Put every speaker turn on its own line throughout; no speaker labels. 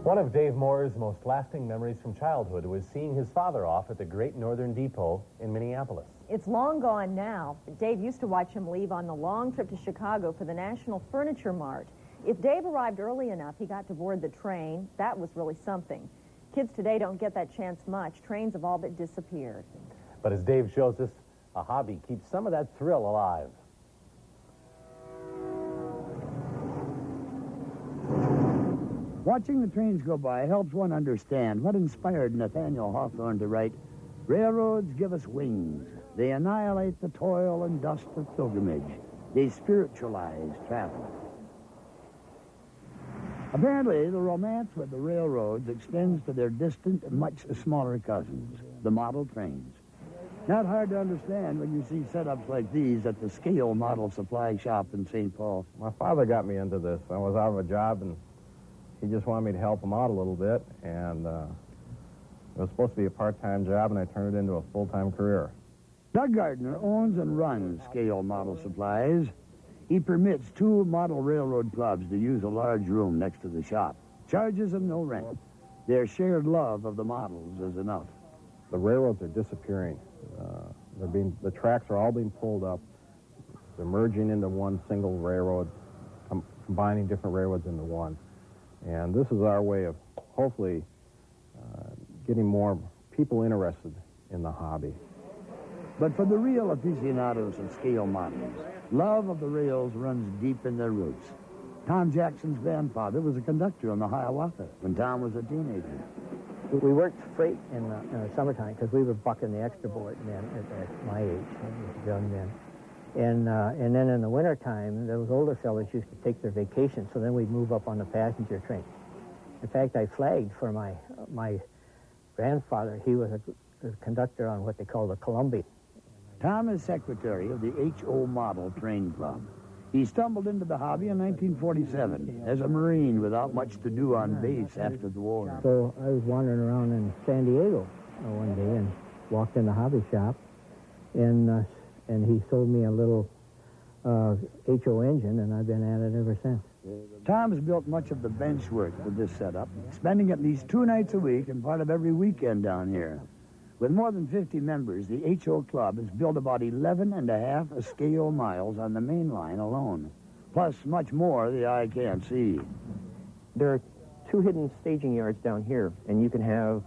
One of Dave Moore's most lasting memories from childhood was seeing his father off at the Great Northern Depot in Minneapolis.
It's long gone now, but Dave used to watch him leave on the long trip to Chicago for the National Furniture Mart. If Dave arrived early enough, he got to board the train. That was really something. Kids today don't get that chance much. Trains have all but disappeared.
But as Dave shows us, a hobby keeps some of that thrill alive.
Watching the trains go by helps one understand what inspired Nathaniel Hawthorne to write, "Railroads give us wings. They annihilate the toil and dust of pilgrimage. They spiritualize travel." Apparently, the romance with the railroads extends to their distant and much smaller cousins, the model trains. Not hard to understand when you see setups like these at the Scale Model Supply Shop in St. Paul.
My father got me into this. I was out of a job, and he just wanted me to help him out a little bit, and it was supposed to be a part-time job, and I turned it into a full-time career.
Doug Gardner owns and runs Scale Model Supplies. He permits 2 model railroad clubs to use a large room next to the shop. Charges them no rent. Their shared love of the models is enough.
The railroads are disappearing. The tracks are all being pulled up. They're merging into one single railroad, combining different railroads into one. And this is our way of hopefully getting more people interested in the hobby.
But for the real aficionados of scale models, love of the rails runs deep in their roots. Tom Jackson's grandfather was a conductor on the Hiawatha when Tom was a teenager.
We worked freight in the summertime because we were bucking the extra board then at my age, young men. And then in the wintertime, those older fellas used to take their vacation, so then we'd move up on the passenger train. In fact, I flagged for my grandfather. He was a conductor on what they call the Columbia.
Tom is secretary of the H.O. Model Train Club. He stumbled into the hobby in 1947 as a Marine without much to do on base after the war.
So I was wandering around in San Diego one day and walked in the hobby shop, and he sold me a little H.O. engine, and I've been at it ever since.
Tom has built much of the bench work for this setup, spending at least 2 nights a week and part of every weekend down here. With more than 50 members, the H.O. Club has built about 11.5 scale miles on the main line alone, plus much more the eye can't see.
There are 2 hidden staging yards down here, and you can have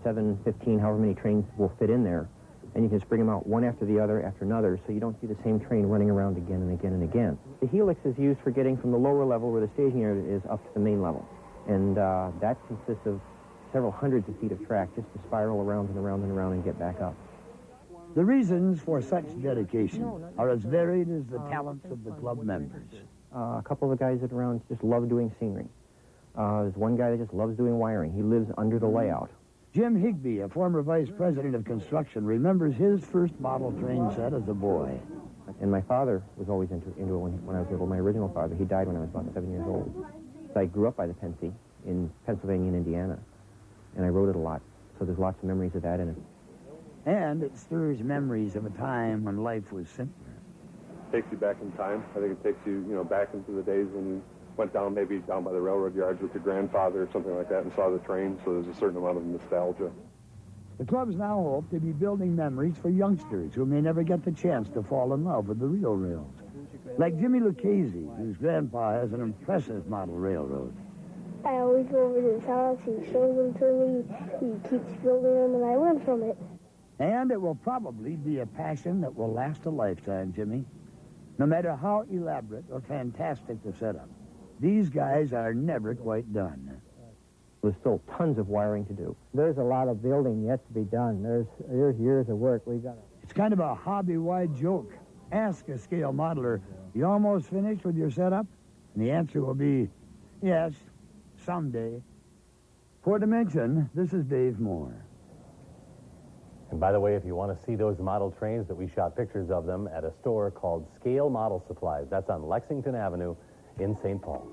7, 15, however many trains will fit in there, and you can just bring them out one after the other after another, so you don't see the same train running around again and again and again. The helix is used for getting from the lower level where the staging yard is up to the main level, and that consists of several hundreds of feet of track just to spiral around and around and around and get back up.
The reasons for such dedication are as varied as the talents of the club members.
A couple of the guys that are around just love doing scenery. There's one guy that just loves doing wiring. He lives under the layout.
Jim Higbee, a former vice president of construction, remembers his first model train set as a boy.
And my father was always into it when I was little. My original father, he died when I was about 7 years old. So I grew up by the Pensy in Pennsylvania and Indiana. And I wrote it a lot, so there's lots of memories of that in it.
And it stirs memories of a time when life was simpler.
Takes you back in time. I think it takes you, back into the days when you went maybe down by the railroad yards with your grandfather or something like that and saw the train, so there's a certain amount of nostalgia.
The clubs now hope to be building memories for youngsters who may never get the chance to fall in love with the real rails. Like Jimmy Lucchese, whose grandpa has an impressive model railroad.
I always go over to his house, he shows them to me, he keeps building them, and I learn from it.
And it will probably be a passion that will last a lifetime, Jimmy. No matter how elaborate or fantastic the setup, these guys are never quite done.
There's still tons of wiring to do.
There's a lot of building yet to be done. There's years of work.
It's kind of a hobby-wide joke. Ask a scale modeler, you almost finished with your setup? And the answer will be, yes, someday. For Dimension, this is Dave Moore.
And by the way, if you want to see those model trains that we shot pictures of them at a store called Scale Model Supplies, that's on Lexington Avenue in St. Paul.